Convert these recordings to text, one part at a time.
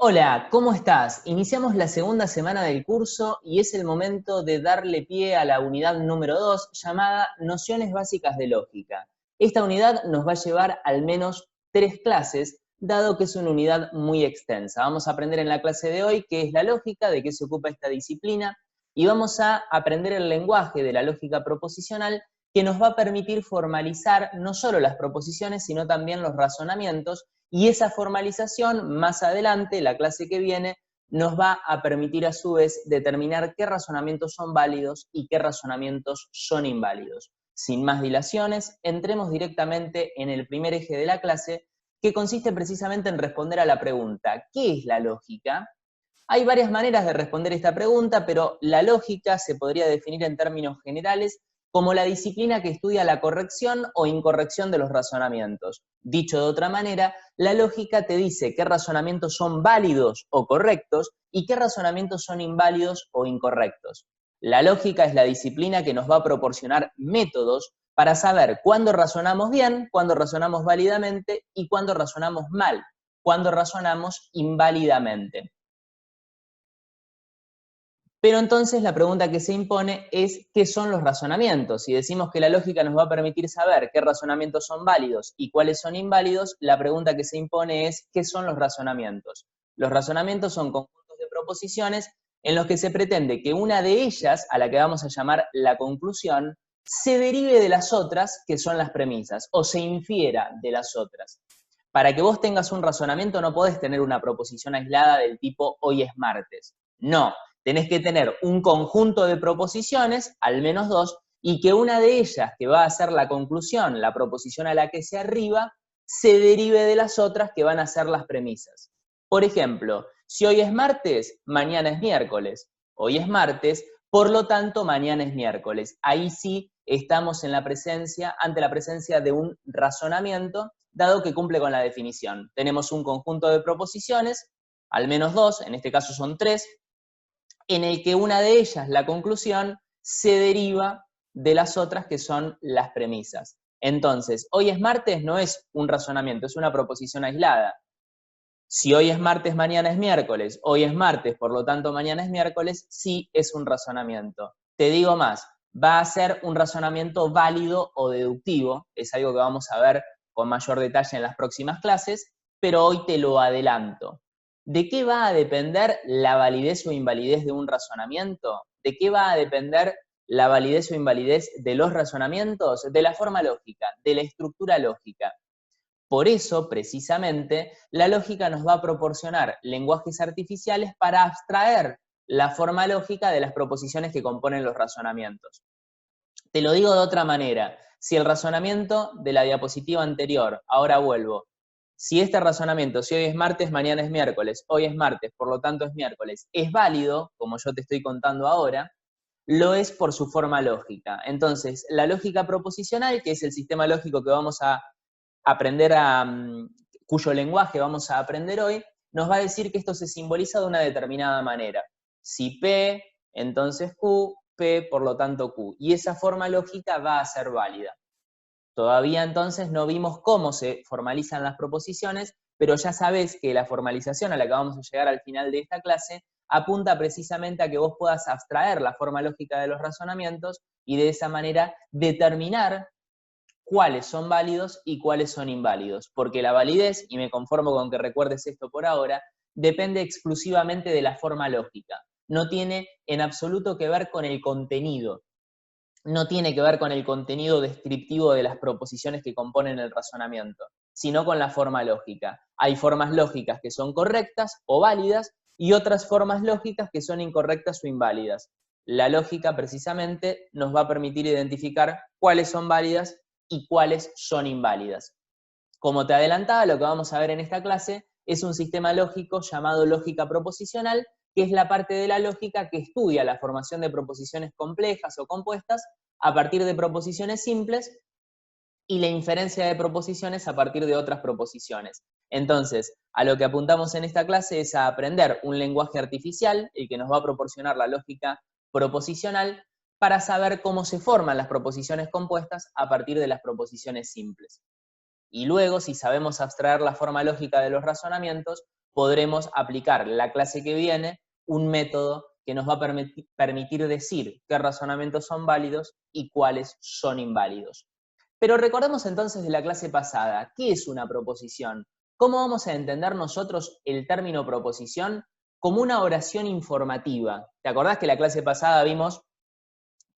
Hola, ¿cómo estás? Iniciamos la segunda semana del curso y es el momento de darle pie a la unidad número 2 llamada Nociones Básicas de Lógica. Esta unidad nos va a llevar al menos 3 clases, dado que es una unidad muy extensa. Vamos a aprender en la clase de hoy qué es la lógica, de qué se ocupa esta disciplina, y vamos a aprender el lenguaje de la lógica proposicional que nos va a permitir formalizar no solo las proposiciones, sino también los razonamientos. Y esa formalización, más adelante, la clase que viene, nos va a permitir a su vez determinar qué razonamientos son válidos y qué razonamientos son inválidos. Sin más dilaciones, entremos directamente en el primer eje de la clase, que consiste precisamente en responder a la pregunta, ¿qué es la lógica? Hay varias maneras de responder esta pregunta, pero la lógica se podría definir en términos generales como la disciplina que estudia la corrección o incorrección de los razonamientos. Dicho de otra manera, la lógica te dice qué razonamientos son válidos o correctos y qué razonamientos son inválidos o incorrectos. La lógica es la disciplina que nos va a proporcionar métodos para saber cuándo razonamos bien, cuándo razonamos válidamente y cuándo razonamos mal, cuándo razonamos inválidamente. Pero entonces la pregunta que se impone es ¿qué son los razonamientos? Si decimos que la lógica nos va a permitir saber qué razonamientos son válidos y cuáles son inválidos, la pregunta que se impone es ¿qué son los razonamientos? Los razonamientos son conjuntos de proposiciones en los que se pretende que una de ellas, a la que vamos a llamar la conclusión, se derive de las otras, que son las premisas, o se infiera de las otras. Para que vos tengas un razonamiento no podés tener una proposición aislada del tipo hoy es martes. No, tenés que tener un conjunto de proposiciones, al menos dos, y que una de ellas, que va a ser la conclusión, la proposición a la que se arriba, se derive de las otras que van a ser las premisas. Por ejemplo, si hoy es martes, mañana es miércoles. Hoy es martes, por lo tanto, mañana es miércoles. Ahí sí estamos en la presencia, ante la presencia de un razonamiento, dado que cumple con la definición. Tenemos un conjunto de proposiciones, al menos dos, en este caso son tres, en el que una de ellas, la conclusión, se deriva de las otras que son las premisas. Entonces, hoy es martes no es un razonamiento, es una proposición aislada. Si hoy es martes, mañana es miércoles, hoy es martes, por lo tanto mañana es miércoles, sí es un razonamiento. Te digo más, va a ser un razonamiento válido o deductivo, es algo que vamos a ver con mayor detalle en las próximas clases, pero hoy te lo adelanto. ¿De qué va a depender la validez o invalidez de un razonamiento? ¿De qué va a depender la validez o invalidez de los razonamientos? De la forma lógica, de la estructura lógica. Por eso, precisamente, la lógica nos va a proporcionar lenguajes artificiales para abstraer la forma lógica de las proposiciones que componen los razonamientos. Te lo digo de otra manera, si el razonamiento de la diapositiva anterior, ahora vuelvo, si este razonamiento, si hoy es martes, mañana es miércoles, hoy es martes, por lo tanto es miércoles, es válido, como yo te estoy contando ahora, lo es por su forma lógica. Entonces, la lógica proposicional, que es el sistema lógico que vamos a aprender cuyo lenguaje vamos a aprender hoy, nos va a decir que esto se simboliza de una determinada manera. Si P, entonces Q, P, por lo tanto Q. Y esa forma lógica va a ser válida. Todavía entonces no vimos cómo se formalizan las proposiciones, pero ya sabés que la formalización a la que vamos a llegar al final de esta clase apunta precisamente a que vos puedas abstraer la forma lógica de los razonamientos y de esa manera determinar cuáles son válidos y cuáles son inválidos, porque la validez, y me conformo con que recuerdes esto por ahora, depende exclusivamente de la forma lógica. No tiene en absoluto que ver con el contenido, no tiene que ver con el contenido descriptivo de las proposiciones que componen el razonamiento, sino con la forma lógica. Hay formas lógicas que son correctas o válidas y otras formas lógicas que son incorrectas o inválidas. La lógica precisamente nos va a permitir identificar cuáles son válidas y cuáles son inválidas. Como te adelantaba, lo que vamos a ver en esta clase es un sistema lógico llamado lógica proposicional, que es la parte de la lógica que estudia la formación de proposiciones complejas o compuestas a partir de proposiciones simples y la inferencia de proposiciones a partir de otras proposiciones. Entonces, a lo que apuntamos en esta clase es a aprender un lenguaje artificial, el que nos va a proporcionar la lógica proposicional, para saber cómo se forman las proposiciones compuestas a partir de las proposiciones simples. Y luego, si sabemos abstraer la forma lógica de los razonamientos, podremos aplicar la clase que viene un método que nos va a permitir decir qué razonamientos son válidos y cuáles son inválidos. Pero recordemos entonces de la clase pasada, ¿qué es una proposición? ¿Cómo vamos a entender nosotros el término proposición? Como una oración informativa. ¿Te acordás que la clase pasada vimos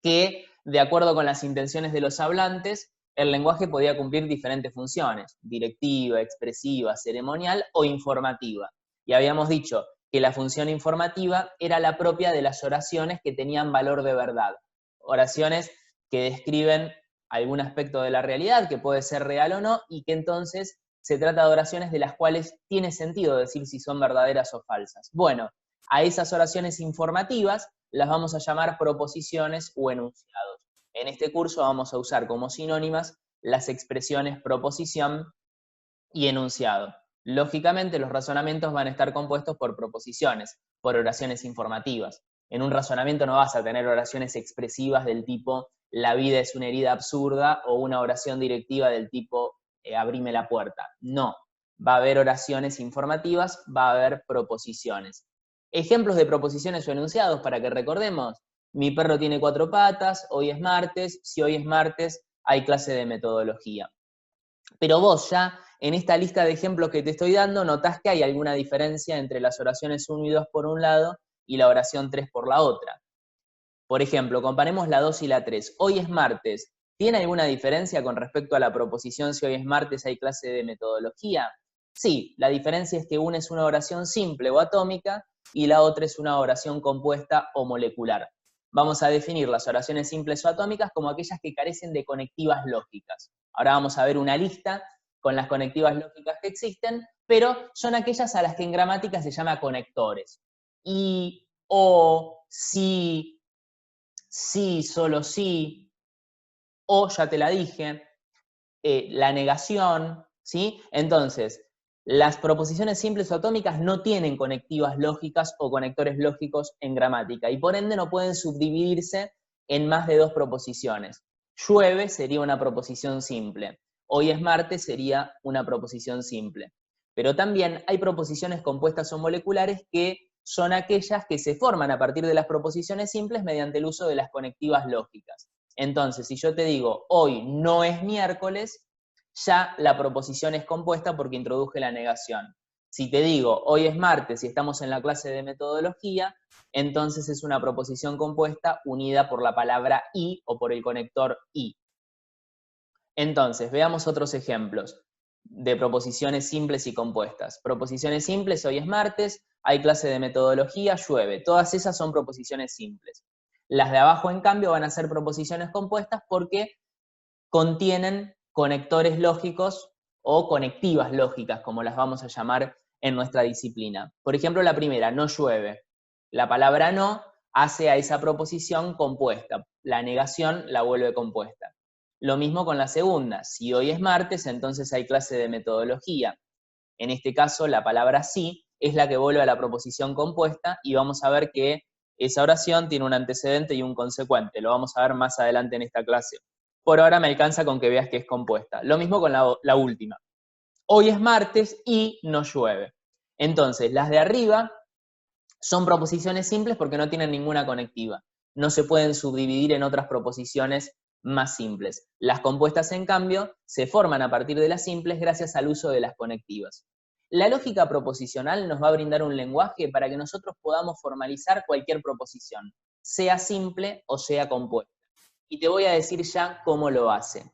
que, de acuerdo con las intenciones de los hablantes, el lenguaje podía cumplir diferentes funciones: directiva, expresiva, ceremonial o informativa? Y habíamos dicho que la función informativa era la propia de las oraciones que tenían valor de verdad. Oraciones que describen algún aspecto de la realidad, que puede ser real o no, y que entonces se trata de oraciones de las cuales tiene sentido decir si son verdaderas o falsas. Bueno, a esas oraciones informativas las vamos a llamar proposiciones o enunciados. En este curso vamos a usar como sinónimas las expresiones proposición y enunciado. Lógicamente, los razonamientos van a estar compuestos por proposiciones, por oraciones informativas. En un razonamiento no vas a tener oraciones expresivas del tipo la vida es una herida absurda o una oración directiva del tipo abrime la puerta. No, va a haber oraciones informativas, va a haber proposiciones. Ejemplos de proposiciones o enunciados para que recordemos: mi perro tiene 4 patas, hoy es martes, si hoy es martes hay clase de metodología. Pero vos ya en esta lista de ejemplos que te estoy dando notás que hay alguna diferencia entre las oraciones 1 y 2 por un lado y la oración 3 por la otra. Por ejemplo, comparemos la 2 y la 3. Hoy es martes. ¿Tiene alguna diferencia con respecto a la proposición si hoy es martes hay clase de metodología? Sí, la diferencia es que una es una oración simple o atómica y la otra es una oración compuesta o molecular. Vamos a definir las oraciones simples o atómicas como aquellas que carecen de conectivas lógicas. Ahora vamos a ver una lista con las conectivas lógicas que existen, pero son aquellas a las que en gramática se llama conectores. Y, o, si, sí, solo sí, o ya te la dije, la negación, ¿sí? Entonces, las proposiciones simples o atómicas no tienen conectivas lógicas o conectores lógicos en gramática y por ende no pueden subdividirse en más de 2 proposiciones. Llueve sería una proposición simple. Hoy es martes sería una proposición simple. Pero también hay proposiciones compuestas o moleculares que son aquellas que se forman a partir de las proposiciones simples mediante el uso de las conectivas lógicas. Entonces, si yo te digo, hoy no es miércoles, ya la proposición es compuesta porque introduje la negación. Si te digo, hoy es martes y estamos en la clase de metodología, entonces es una proposición compuesta unida por la palabra y o por el conector y. Entonces, veamos otros ejemplos de proposiciones simples y compuestas. Proposiciones simples: hoy es martes, hay clase de metodología, llueve. Todas esas son proposiciones simples. Las de abajo, en cambio, van a ser proposiciones compuestas porque contienen conectores lógicos o conectivas lógicas, como las vamos a llamar en nuestra disciplina. Por ejemplo, la primera, no llueve. La palabra no hace a esa proposición compuesta. La negación la vuelve compuesta. Lo mismo con la segunda. Si hoy es martes, entonces hay clase de metodología. En este caso, la palabra sí es la que vuelve a la proposición compuesta y vamos a ver que esa oración tiene un antecedente y un consecuente. Lo vamos a ver más adelante en esta clase. Por ahora me alcanza con que veas que es compuesta. Lo mismo con la última. Hoy es martes y no llueve. Entonces, las de arriba son proposiciones simples porque no tienen ninguna conectiva. No se pueden subdividir en otras proposiciones más simples. Las compuestas, en cambio, se forman a partir de las simples gracias al uso de las conectivas. La lógica proposicional nos va a brindar un lenguaje para que nosotros podamos formalizar cualquier proposición, sea simple o sea compuesta. Y te voy a decir ya cómo lo hace.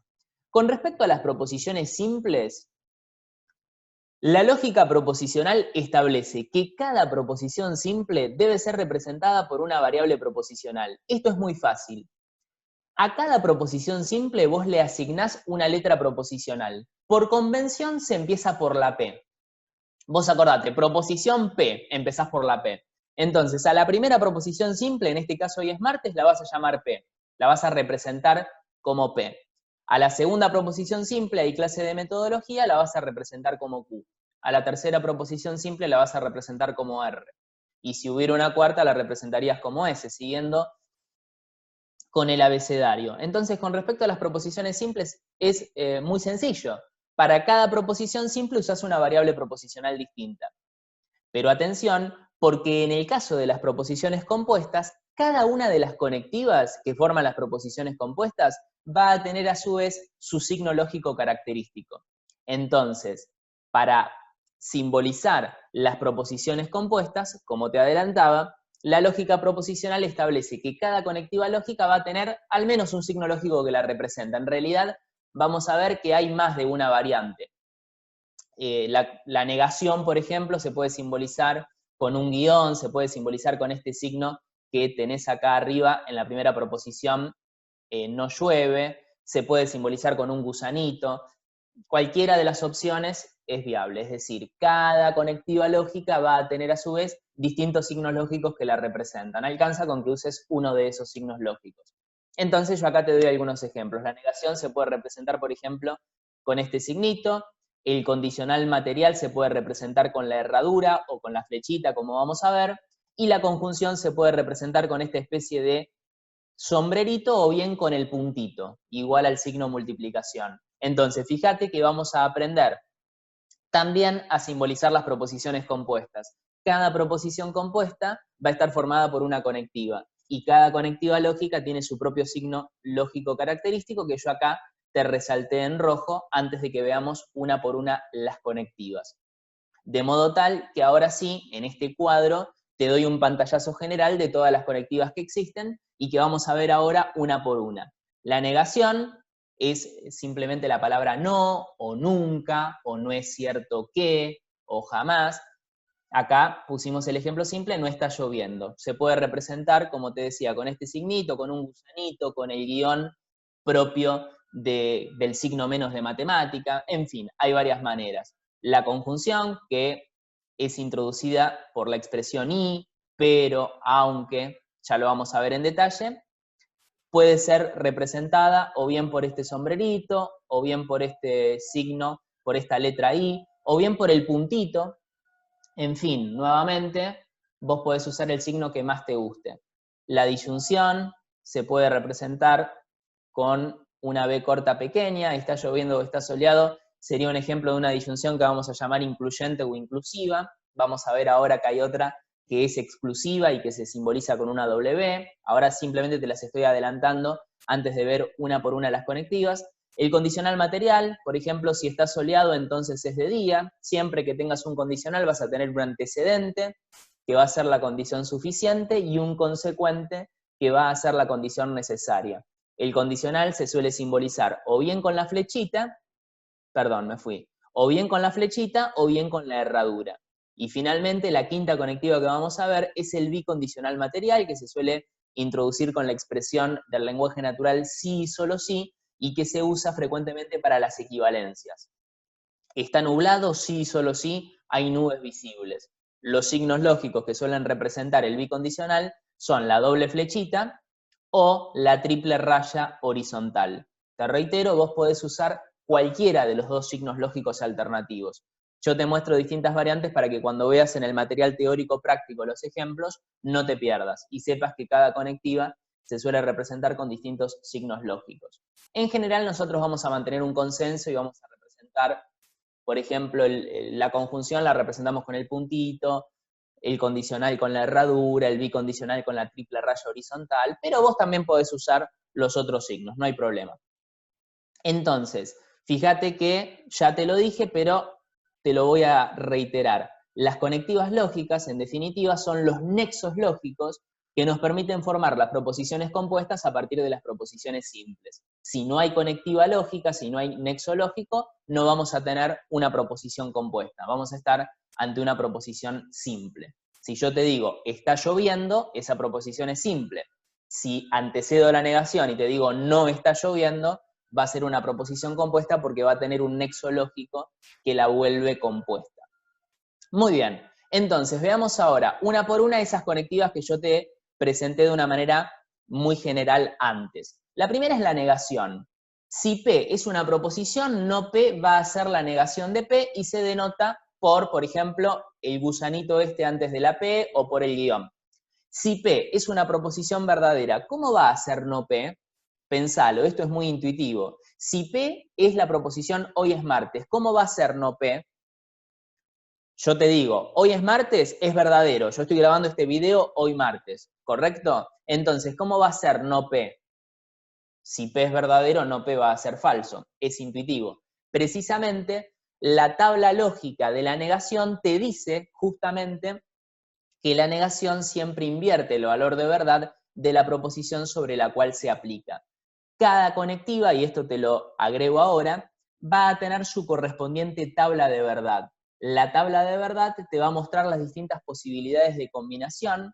Con respecto a las proposiciones simples, la lógica proposicional establece que cada proposición simple debe ser representada por una variable proposicional. Esto es muy fácil. A cada proposición simple vos le asignás una letra proposicional. Por convención se empieza por la P. Vos acordate, proposición P, empezás por la P. Entonces, a la primera proposición simple, en este caso hoy es martes, la vas a llamar P. La vas a representar como P. A la segunda proposición simple, hay clase de metodología, la vas a representar como Q. A la tercera proposición simple la vas a representar como R. Y si hubiera una cuarta, la representarías como S, siguiendo con el abecedario. Entonces, con respecto a las proposiciones simples, es muy sencillo. Para cada proposición simple usás una variable proposicional distinta. Pero atención, porque en el caso de las proposiciones compuestas, cada una de las conectivas que forman las proposiciones compuestas va a tener a su vez su signo lógico característico. Entonces, para simbolizar las proposiciones compuestas, como te adelantaba, la lógica proposicional establece que cada conectiva lógica va a tener al menos un signo lógico que la representa. En realidad, vamos a ver que hay más de una variante. La negación, por ejemplo, se puede simbolizar con un guión, se puede simbolizar con este signo que tenés acá arriba en la primera proposición, no llueve, se puede simbolizar con un gusanito. Cualquiera de las opciones es viable, es decir, cada conectiva lógica va a tener a su vez distintos signos lógicos que la representan. Alcanza con que uses uno de esos signos lógicos. Entonces yo acá te doy algunos ejemplos. La negación se puede representar, por ejemplo, con este signito. El condicional material se puede representar con la herradura o con la flechita, como vamos a ver. Y la conjunción se puede representar con esta especie de sombrerito o bien con el puntito, igual al signo multiplicación. Entonces, fíjate que vamos a aprender también a simbolizar las proposiciones compuestas. Cada proposición compuesta va a estar formada por una conectiva, y cada conectiva lógica tiene su propio signo lógico característico que yo acá te resalté en rojo antes de que veamos una por una las conectivas. De modo tal que ahora sí, en este cuadro, te doy un pantallazo general de todas las conectivas que existen y que vamos a ver ahora una por una. La negación es simplemente la palabra no, o nunca, o no es cierto que, o jamás. Acá pusimos el ejemplo simple, no está lloviendo. Se puede representar, como te decía, con este signito, con un gusanito, con el guión propio del signo menos de matemática, en fin, hay varias maneras. La conjunción, que es introducida por la expresión y, pero, aunque, ya lo vamos a ver en detalle, puede ser representada o bien por este sombrerito, o bien por este signo, por esta letra I, o bien por el puntito. En fin, nuevamente, vos podés usar el signo que más te guste. La disyunción se puede representar con una B corta pequeña, está lloviendo o está soleado, sería un ejemplo de una disyunción que vamos a llamar incluyente o inclusiva. Vamos a ver ahora que hay otra que es exclusiva y que se simboliza con una W. Ahora simplemente te las estoy adelantando antes de ver una por una las conectivas. El condicional material, por ejemplo, si está soleado, entonces es de día. Siempre que tengas un condicional vas a tener un antecedente, que va a ser la condición suficiente, y un consecuente, que va a ser la condición necesaria. El condicional se suele simbolizar o bien con la flechita, o bien con la flechita o bien con la herradura. Y finalmente, la quinta conectiva que vamos a ver es el bicondicional material, que se suele introducir con la expresión del lenguaje natural sí y solo sí, y que se usa frecuentemente para las equivalencias. Está nublado, sí y solo sí, hay nubes visibles. Los signos lógicos que suelen representar el bicondicional son la doble flechita o la triple raya horizontal. Te reitero, vos podés usar cualquiera de los dos signos lógicos alternativos. Yo te muestro distintas variantes para que cuando veas en el material teórico práctico los ejemplos, no te pierdas y sepas que cada conectiva se suele representar con distintos signos lógicos. En general, nosotros vamos a mantener un consenso y vamos a representar, por ejemplo, la conjunción la representamos con el puntito, el condicional con la herradura, el bicondicional con la triple raya horizontal, pero vos también podés usar los otros signos, no hay problema. Entonces, fíjate que ya te lo dije, pero te lo voy a reiterar. Las conectivas lógicas, en definitiva, son los nexos lógicos que nos permiten formar las proposiciones compuestas a partir de las proposiciones simples. Si no hay conectiva lógica, si no hay nexo lógico, no vamos a tener una proposición compuesta, vamos a estar ante una proposición simple. Si yo te digo, está lloviendo, esa proposición es simple. Si antecedo la negación y te digo, no está lloviendo, va a ser una proposición compuesta porque va a tener un nexo lógico que la vuelve compuesta. Muy bien, entonces veamos ahora una por una esas conectivas que yo te presenté de una manera muy general antes. La primera es la negación. Si P es una proposición, no P va a ser la negación de P y se denota por ejemplo, el gusanito este antes de la P o por el guión. Si P es una proposición verdadera, ¿cómo va a ser no P? Pensalo, esto es muy intuitivo. Si P es la proposición hoy es martes, ¿cómo va a ser no P? Yo te digo, hoy es martes, es verdadero. Yo estoy grabando este video hoy martes, ¿correcto? Entonces, ¿cómo va a ser no P? Si P es verdadero, no P va a ser falso. Es intuitivo. Precisamente, la tabla lógica de la negación te dice justamente que la negación siempre invierte el valor de verdad de la proposición sobre la cual se aplica. Cada conectiva, y esto te lo agrego ahora, va a tener su correspondiente tabla de verdad. La tabla de verdad te va a mostrar las distintas posibilidades de combinación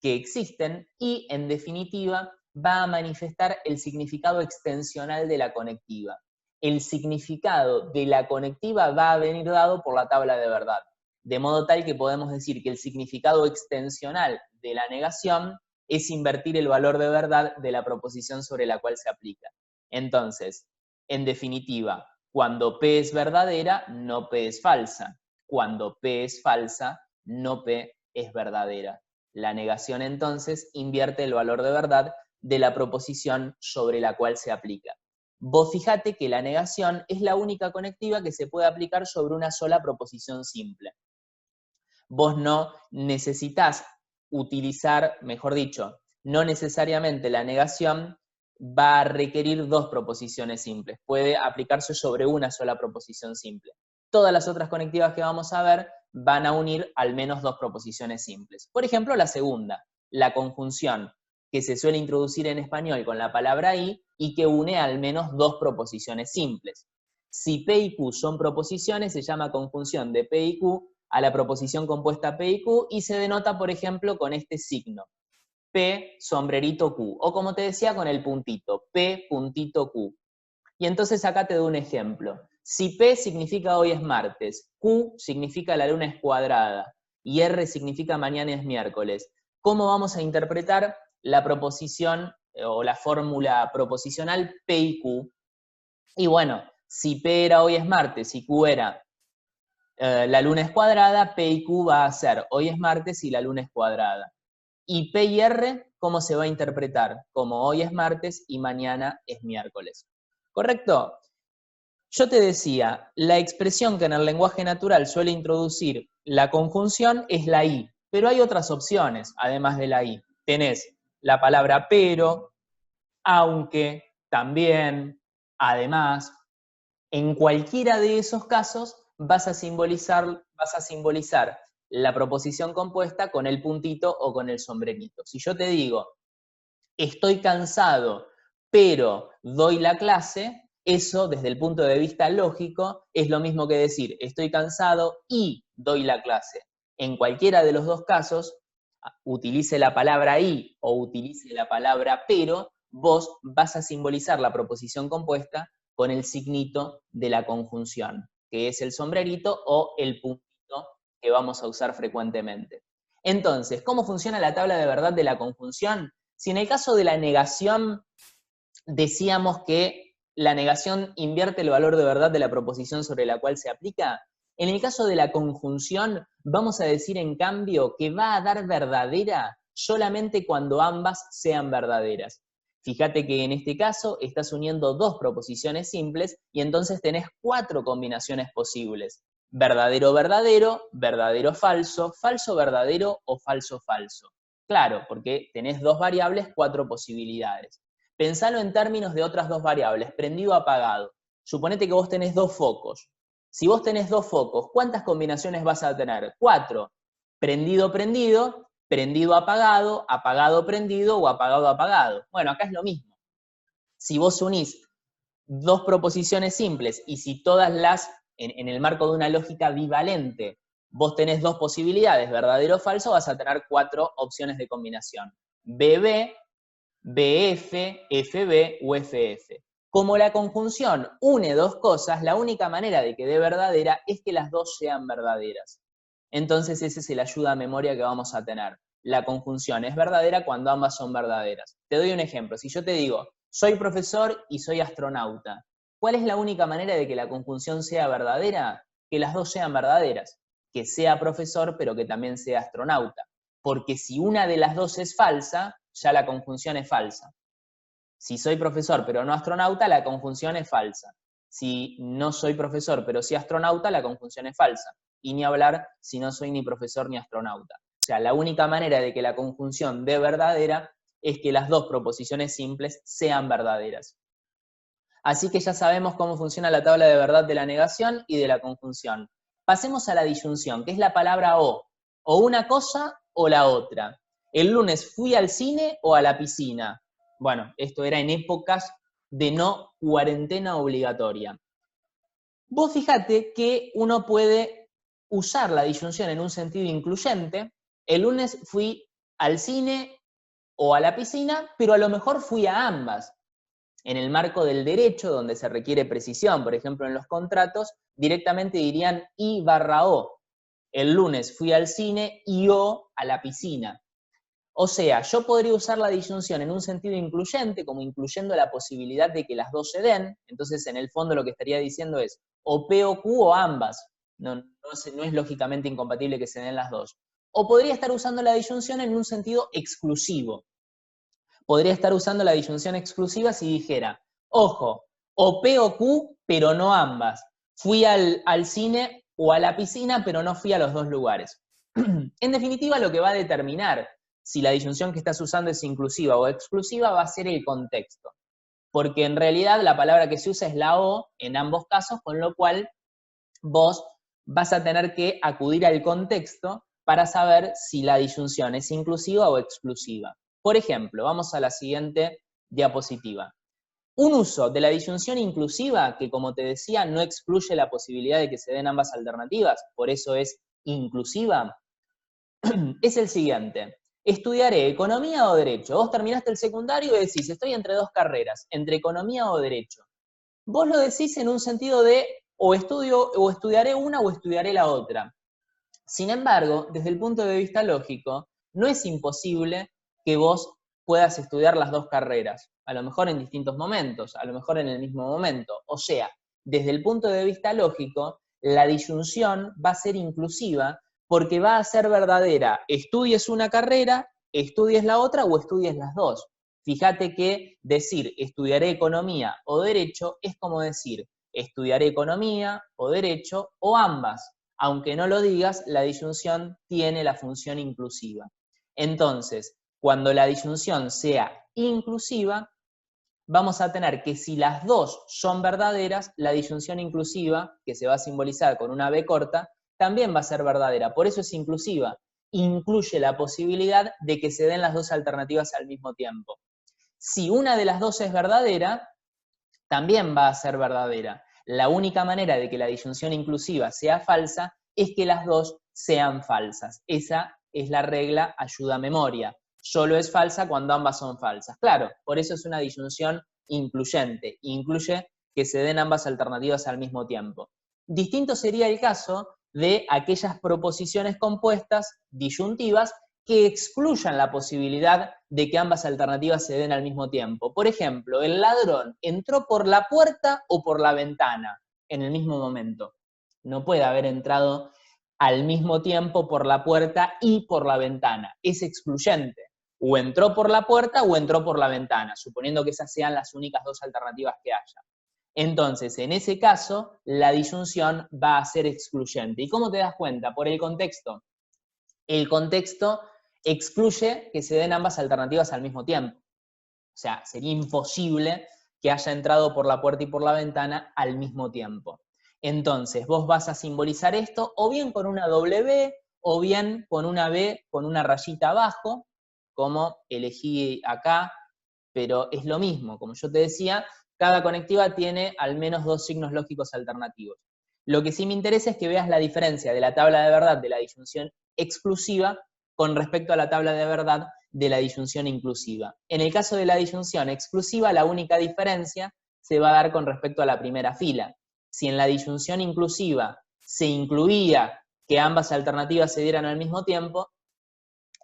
que existen y, en definitiva, va a manifestar el significado extensional de la conectiva. El significado de la conectiva va a venir dado por la tabla de verdad, de modo tal que podemos decir que el significado extensional de la negación es invertir el valor de verdad de la proposición sobre la cual se aplica. Entonces, en definitiva, cuando P es verdadera, no P es falsa. Cuando P es falsa, no P es verdadera. La negación, entonces, invierte el valor de verdad de la proposición sobre la cual se aplica. Vos fijate que la negación es la única conectiva que se puede aplicar sobre una sola proposición simple. Vos no necesitas utilizar, mejor dicho, no necesariamente la negación va a requerir dos proposiciones simples, puede aplicarse sobre una sola proposición simple. Todas las otras conectivas que vamos a ver van a unir al menos dos proposiciones simples. Por ejemplo, la segunda, la conjunción, que se suele introducir en español con la palabra y que une al menos dos proposiciones simples. Si P y Q son proposiciones, se llama conjunción de P y Q a la proposición compuesta P y Q y se denota, por ejemplo, con este signo. P, sombrerito Q. O como te decía, con el puntito. P, puntito Q. Y entonces acá te doy un ejemplo. Si P significa hoy es martes, Q significa la luna es cuadrada y R significa mañana es miércoles, ¿cómo vamos a interpretar la proposición o la fórmula proposicional P y Q? Y bueno, si P era hoy es martes y Q era la luna es cuadrada, P y Q va a ser hoy es martes y la luna es cuadrada. Y P y R, ¿cómo se va a interpretar? Como hoy es martes y mañana es miércoles. ¿Correcto? Yo te decía, la expresión que en el lenguaje natural suele introducir la conjunción es la I, pero hay otras opciones, además de la I. Tenés la palabra pero, aunque, también, además. En cualquiera de esos casos vas a simbolizar la proposición compuesta con el puntito o con el sombrerito. Si yo te digo, estoy cansado, pero doy la clase, eso desde el punto de vista lógico es lo mismo que decir, estoy cansado y doy la clase. En cualquiera de los dos casos, utilice la palabra y o utilice la palabra pero, vos vas a simbolizar la proposición compuesta con el signito de la conjunción, que es el sombrerito o el puntito que vamos a usar frecuentemente. Entonces, ¿cómo funciona la tabla de verdad de la conjunción? Si en el caso de la negación decíamos que la negación invierte el valor de verdad de la proposición sobre la cual se aplica, en el caso de la conjunción vamos a decir en cambio que va a dar verdadera solamente cuando ambas sean verdaderas. Fíjate que en este caso estás uniendo dos proposiciones simples y entonces tenés cuatro combinaciones posibles. Verdadero, verdadero, verdadero, falso, falso, verdadero o falso, falso. Claro, porque tenés dos variables, cuatro posibilidades. Pensalo en términos de otras dos variables, prendido, apagado. Suponete que vos tenés dos focos. Si vos tenés dos focos, ¿cuántas combinaciones vas a tener? Cuatro. Prendido, prendido, prendido, apagado, apagado, prendido o apagado, apagado. Bueno, acá es lo mismo. Si vos unís dos proposiciones simples y si todas las, en el marco de una lógica bivalente, vos tenés dos posibilidades, verdadero o falso, vas a tener cuatro opciones de combinación. BB, BF, FB o FF. Como la conjunción une dos cosas, la única manera de que dé verdadera es que las dos sean verdaderas. Entonces ese es el ayuda a memoria que vamos a tener. La conjunción es verdadera cuando ambas son verdaderas. Te doy un ejemplo. Si yo te digo, soy profesor y soy astronauta, ¿cuál es la única manera de que la conjunción sea verdadera? Que las dos sean verdaderas. Que sea profesor, pero que también sea astronauta. Porque si una de las dos es falsa, ya la conjunción es falsa. Si soy profesor pero no astronauta, la conjunción es falsa. Si no soy profesor pero sí astronauta, la conjunción es falsa. y ni hablar si no soy ni profesor ni astronauta. O sea, la única manera de que la conjunción dé verdadera es que las dos proposiciones simples sean verdaderas. Así que ya sabemos cómo funciona la tabla de verdad de la negación y de la conjunción. Pasemos a la disyunción, que es la palabra o una cosa o la otra. El lunes fui al cine o a la piscina. Bueno, esto era en épocas de no cuarentena obligatoria. Vos fíjate que uno puede usar la disyunción en un sentido incluyente. El lunes fui al cine o a la piscina, pero a lo mejor fui a ambas. En el marco del derecho, donde se requiere precisión, por ejemplo en los contratos, directamente dirían I/O. El lunes fui al cine y o a la piscina. O sea, yo podría usar la disyunción en un sentido incluyente, como incluyendo la posibilidad de que las dos se den. Entonces, en el fondo lo que estaría diciendo es o P o Q o ambas. No es lógicamente incompatible que se den las dos. O podría estar usando la disyunción en un sentido exclusivo. Podría estar usando la disyunción exclusiva si dijera, ojo, o P o Q, pero no ambas. Fui al cine o a la piscina, pero no fui a los dos lugares. En definitiva, lo que va a determinar si la disyunción que estás usando es inclusiva o exclusiva va a ser el contexto. Porque en realidad la palabra que se usa es la o en ambos casos, con lo cual vos vas a tener que acudir al contexto para saber si la disyunción es inclusiva o exclusiva. Por ejemplo, vamos a la siguiente diapositiva. Un uso de la disyunción inclusiva, que como te decía, no excluye la posibilidad de que se den ambas alternativas, por eso es inclusiva, es el siguiente. Estudiaré economía o derecho. Vos terminaste el secundario y decís, estoy entre dos carreras, entre economía o derecho. Vos lo decís en un sentido de o estudiaré una o estudiaré la otra. Sin embargo, desde el punto de vista lógico, no es imposible que vos puedas estudiar las dos carreras, a lo mejor en distintos momentos, a lo mejor en el mismo momento. O sea, desde el punto de vista lógico, la disyunción va a ser inclusiva porque va a ser verdadera, estudies una carrera, estudies la otra o estudies las dos. Fíjate que decir estudiaré economía o derecho es como decir estudiaré economía o derecho o ambas. Aunque no lo digas, la disyunción tiene la función inclusiva. Entonces, cuando la disyunción sea inclusiva, vamos a tener que si las dos son verdaderas, la disyunción inclusiva, que se va a simbolizar con una B corta, también va a ser verdadera. Por eso es inclusiva. Incluye la posibilidad de que se den las dos alternativas al mismo tiempo. Si una de las dos es verdadera, también va a ser verdadera. La única manera de que la disyunción inclusiva sea falsa es que las dos sean falsas. Esa es la regla ayuda a memoria. Solo es falsa cuando ambas son falsas. Claro, por eso es una disyunción incluyente. Incluye que se den ambas alternativas al mismo tiempo. Distinto sería el caso de aquellas proposiciones compuestas disyuntivas que excluyan la posibilidad de que ambas alternativas se den al mismo tiempo. Por ejemplo, el ladrón entró por la puerta o por la ventana en el mismo momento. No puede haber entrado al mismo tiempo por la puerta y por la ventana. Es excluyente. O entró por la puerta o entró por la ventana, suponiendo que esas sean las únicas dos alternativas que haya. Entonces, en ese caso, la disyunción va a ser excluyente. ¿Y cómo te das cuenta? Por el contexto. El contexto excluye que se den ambas alternativas al mismo tiempo. O sea, sería imposible que haya entrado por la puerta y por la ventana al mismo tiempo. Entonces, vos vas a simbolizar esto o bien con una W o bien con una B con una rayita abajo, como elegí acá, pero es lo mismo. Como yo te decía, cada conectiva tiene al menos dos signos lógicos alternativos. Lo que sí me interesa es que veas la diferencia de la tabla de verdad de la disyunción exclusiva con respecto a la tabla de verdad de la disyunción inclusiva. En el caso de la disyunción exclusiva, la única diferencia se va a dar con respecto a la primera fila. Si en la disyunción inclusiva se incluía que ambas alternativas se dieran al mismo tiempo,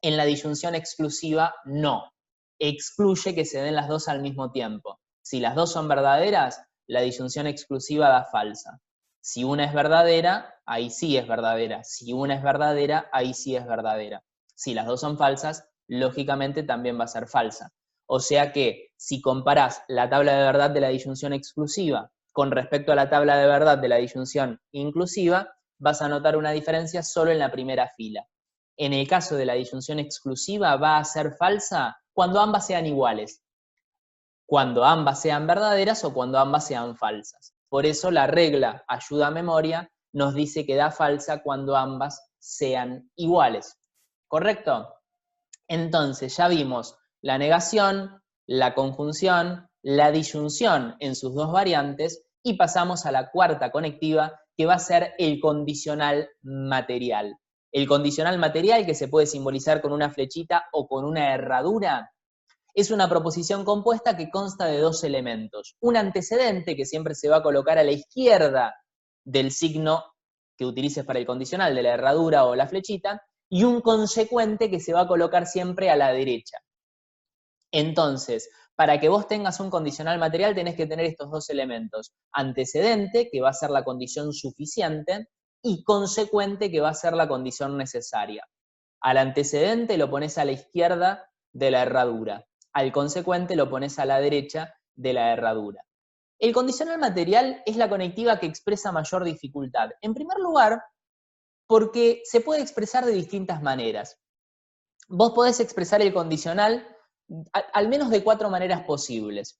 en la disyunción exclusiva no. Excluye que se den las dos al mismo tiempo. Si las dos son verdaderas, la disyunción exclusiva da falsa. Si una es verdadera, ahí sí es verdadera. Si una es verdadera, ahí sí es verdadera. Si las dos son falsas, lógicamente también va a ser falsa. O sea que si comparás la tabla de verdad de la disyunción exclusiva con respecto a la tabla de verdad de la disyunción inclusiva, vas a notar una diferencia solo en la primera fila. En el caso de la disyunción exclusiva va a ser falsa cuando ambas sean iguales, cuando ambas sean verdaderas o cuando ambas sean falsas. Por eso la regla ayuda a memoria nos dice que da falsa cuando ambas sean iguales. ¿Correcto? Entonces ya vimos la negación, la conjunción, la disyunción en sus dos variantes y pasamos a la cuarta conectiva que va a ser el condicional material. El condicional material, que se puede simbolizar con una flechita o con una herradura, es una proposición compuesta que consta de dos elementos. Un antecedente, que siempre se va a colocar a la izquierda del signo que utilices para el condicional, de la herradura o la flechita, y un consecuente que se va a colocar siempre a la derecha. Entonces, para que vos tengas un condicional material tenés que tener estos dos elementos. Antecedente, que va a ser la condición suficiente, y consecuente, que va a ser la condición necesaria. Al antecedente lo pones a la izquierda de la herradura. Al consecuente lo pones a la derecha de la herradura. El condicional material es la conectiva que expresa mayor dificultad. En primer lugar, porque se puede expresar de distintas maneras. Vos podés expresar el condicional al menos de 4 maneras posibles.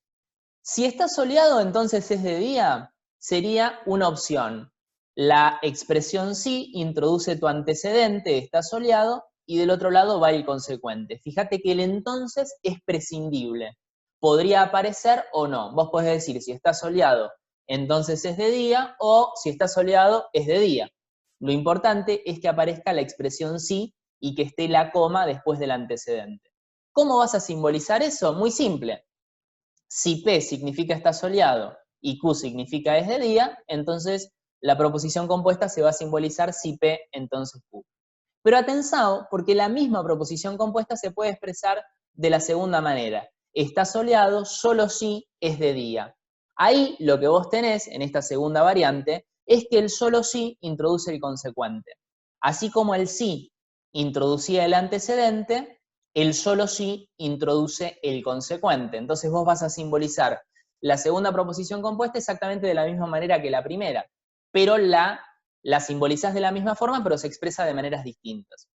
Si está soleado, entonces es de día, sería una opción. La expresión sí introduce tu antecedente, está soleado, y del otro lado va el consecuente. Fíjate que el entonces es prescindible. Podría aparecer o no. Vos podés decir, si está soleado, entonces es de día, o si está soleado, es de día. Lo importante es que aparezca la expresión sí y que esté la coma después del antecedente. ¿Cómo vas a simbolizar eso? Muy simple. Si P significa está soleado y Q significa es de día, entonces la proposición compuesta se va a simbolizar si P, entonces Q. Pero atención, porque la misma proposición compuesta se puede expresar de la segunda manera. Está soleado solo si es de día. Ahí lo que vos tenés en esta segunda variante es que el solo si introduce el consecuente. Así como el sí introducía el antecedente, el solo sí introduce el consecuente. Entonces vos vas a simbolizar la segunda proposición compuesta exactamente de la misma manera que la primera, pero la simbolizás de la misma forma, pero se expresa de maneras distintas.